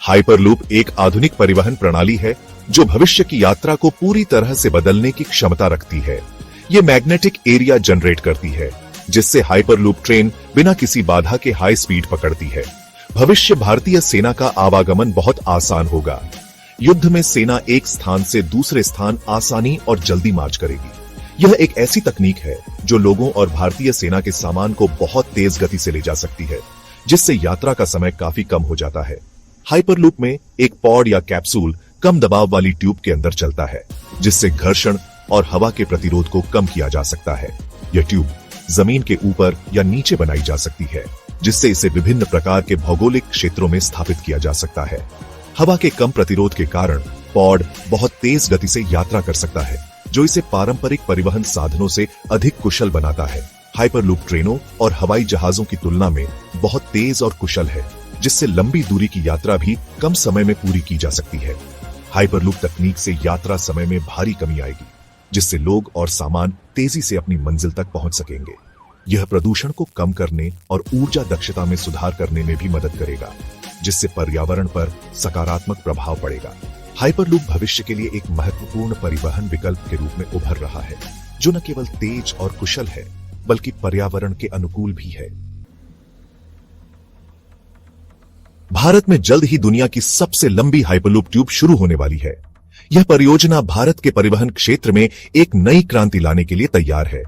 Hyperloop एक आधुनिक परिवहन प्रणाली है जो भविष्य की यात्रा को पूरी तरह से बदलने की क्षमता रखती है। ये मैग्नेटिक एरिया जनरेट करती है, जिससे हाइपरलूप ट्रेन बिना किसी बाधा के हाई स्पीड पकड़ती है। भविष्य भारतीय सेना का आवागमन बहुत आसान होगा। युद्ध में सेना एक स्थान से दूसरे स्थान आसानी और जल्दी मार्च करेगी। यह एक ऐसी तकनीक है जो लोगों और भारतीय सेना के सामान को बहुत तेज गति से ले जा सकती है, जिससे यात्रा का समय काफी कम हो जाता है। हाइपरलूप में एक पॉड या कैप्सूल कम दबाव वाली ट्यूब के अंदर चलता है, जिससे घर्षण और हवा के प्रतिरोध को कम किया जा सकता है। यह ट्यूब जमीन के ऊपर या नीचे बनाई जा सकती है, जिससे इसे विभिन्न प्रकार के भौगोलिक क्षेत्रों में स्थापित किया जा सकता है। हवा के कम प्रतिरोध के कारण पॉड बहुत तेज गति से यात्रा कर सकता है, जो इसे पारंपरिक परिवहन साधनों से अधिक कुशल बनाता है। हाइपरलूप ट्रेनों और हवाई जहाजों की तुलना में बहुत तेज और कुशल है, जिससे लंबी दूरी की यात्रा भी कम समय में पूरी की जा सकती है। हाइपरलूप तकनीक से यात्रा समय में भारी कमी आएगी, जिससे लोग और सामान तेजी से अपनी मंजिल तक पहुंच सकेंगे। यह प्रदूषण को कम करने और ऊर्जा दक्षता में सुधार करने में भी मदद करेगा, जिससे पर्यावरण पर सकारात्मक प्रभाव पड़ेगा। हाइपरलूप भविष्य के लिए एक महत्वपूर्ण परिवहन विकल्प के रूप में उभर रहा है, जो न केवल तेज और कुशल है, बल्कि पर्यावरण के अनुकूल भी है। भारत में जल्द ही दुनिया की सबसे लंबी हाइपरलूप ट्यूब शुरू होने वाली है। यह परियोजना भारत के परिवहन क्षेत्र में एक नई क्रांति लाने के लिए तैयार है।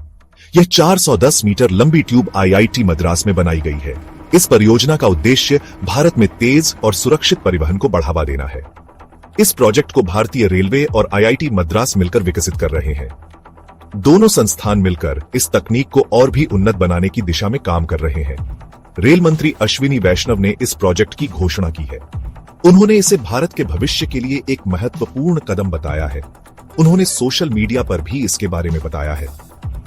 यह 410 मीटर लंबी ट्यूब IIT मद्रास में बनाई गई है। इस परियोजना का उद्देश्य भारत में तेज और सुरक्षित परिवहन को बढ़ावा देना है। इस प्रोजेक्ट को भारतीय रेलवे और IIT मद्रास मिलकर विकसित कर रहे हैं। दोनों संस्थान मिलकर इस तकनीक को और भी उन्नत बनाने की दिशा में काम कर रहे हैं। रेल मंत्री अश्विनी वैष्णव ने इस प्रोजेक्ट की घोषणा की है। उन्होंने इसे भारत के भविष्य के लिए एक महत्वपूर्ण कदम बताया है। उन्होंने सोशल मीडिया पर भी इसके बारे में बताया है।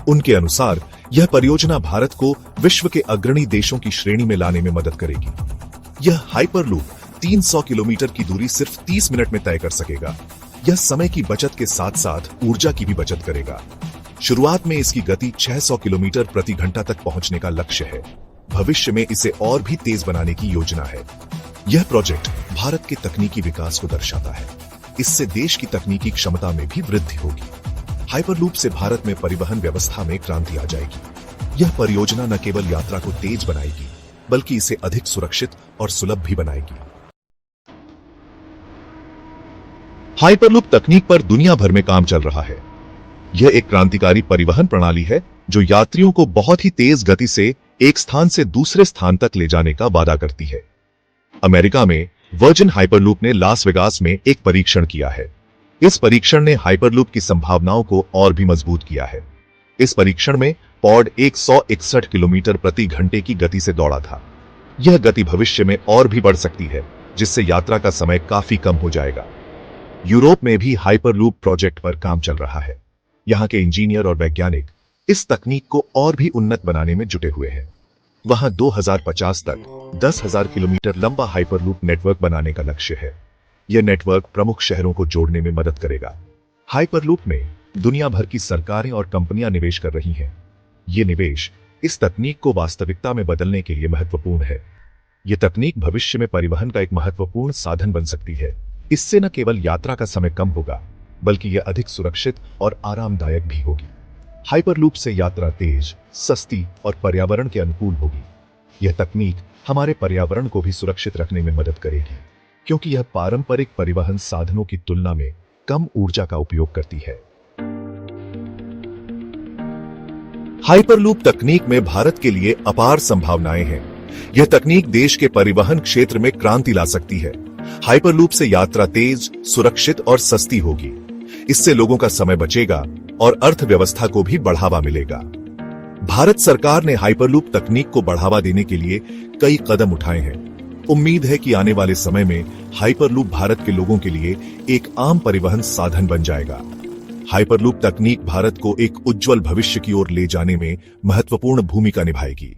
उनके अनुसार यह परियोजना भारत को विश्व के अग्रणी देशों की श्रेणी में लाने में मदद करेगी। यह हाइपरलूप 300 किलोमीटर की दूरी सिर्फ 30 मिनट में तय कर सकेगा। यह समय की बचत के साथ साथ ऊर्जा की भी बचत करेगा। शुरुआत में इसकी गति 600 किलोमीटर प्रति घंटा तक पहुंचने का लक्ष्य है। भविष्य में इसे और भी तेज बनाने की योजना है। यह प्रोजेक्ट भारत के तकनीकी विकास को दर्शाता है। इससे देश की तकनीकी क्षमता में भी वृद्धि होगी। हाइपरलूप से भारत में परिवहन व्यवस्था में क्रांति आ जाएगी। यह परियोजना न केवल यात्रा को तेज बनाएगी, बल्कि इसे अधिक सुरक्षित और सुलभ भी बनाएगी। हाइपरलूप तकनीक पर दुनिया भर में काम चल रहा है। यह एक क्रांतिकारी परिवहन प्रणाली है जो यात्रियों को बहुत ही तेज गति से एक स्थान से दूसरे स्थान तक ले जाने का वादा करती है। अमेरिका में वर्जिन हाइपरलूप ने लास वेगास में एक परीक्षण किया है। इस परीक्षण ने हाइपरलूप की संभावनाओं को और भी मजबूत किया है। इस परीक्षण में पॉड 161 किलोमीटर प्रति घंटे की गति से दौड़ा था। यह गति भविष्य में और भी बढ़ सकती है, जिससे यात्रा का समय काफी कम हो जाएगा। यूरोप में भी हाइपरलूप प्रोजेक्ट पर काम चल रहा है। यहाँ के इंजीनियर और वैज्ञानिक इस तकनीक को और भी उन्नत बनाने में जुटे हुए हैं। वहां 2050 तक 10,000 किलोमीटर लंबा हाइपरलूप नेटवर्क बनाने का लक्ष्य है। यह नेटवर्क प्रमुख शहरों को जोड़ने में मदद करेगा। हाइपरलूप में दुनिया भर की सरकारें और कंपनियां निवेश कर रही हैं। ये निवेश इस तकनीक को वास्तविकता में बदलने के लिए महत्वपूर्ण है। यह तकनीक भविष्य में परिवहन का एक महत्वपूर्ण साधन बन सकती है। इससे न केवल यात्रा का समय कम होगा, बल्कि यह अधिक सुरक्षित और आरामदायक भी होगी। हाइपरलूप से यात्रा तेज, सस्ती और पर्यावरण के अनुकूल होगी। यह तकनीक हमारे पर्यावरण को भी सुरक्षित रखने में मदद करेगी, क्योंकि यह पारंपरिक परिवहन साधनों की तुलना में कम ऊर्जा का उपयोग करती है। हाइपरलूप तकनीक में भारत के लिए अपार संभावनाएं हैं। यह तकनीक देश के परिवहन क्षेत्र में क्रांति ला सकती है। हाइपरलूप से यात्रा तेज, सुरक्षित और सस्ती होगी। इससे लोगों का समय बचेगा और अर्थव्यवस्था को भी बढ़ावा मिलेगा। भारत सरकार ने हाइपरलूप तकनीक को बढ़ावा देने के लिए कई कदम उठाए हैं। उम्मीद है कि आने वाले समय में हाइपरलूप भारत के लोगों के लिए एक आम परिवहन साधन बन जाएगा। हाइपरलूप तकनीक भारत को एक उज्जवल भविष्य की ओर ले जाने में महत्वपूर्ण भूमिका निभाएगी।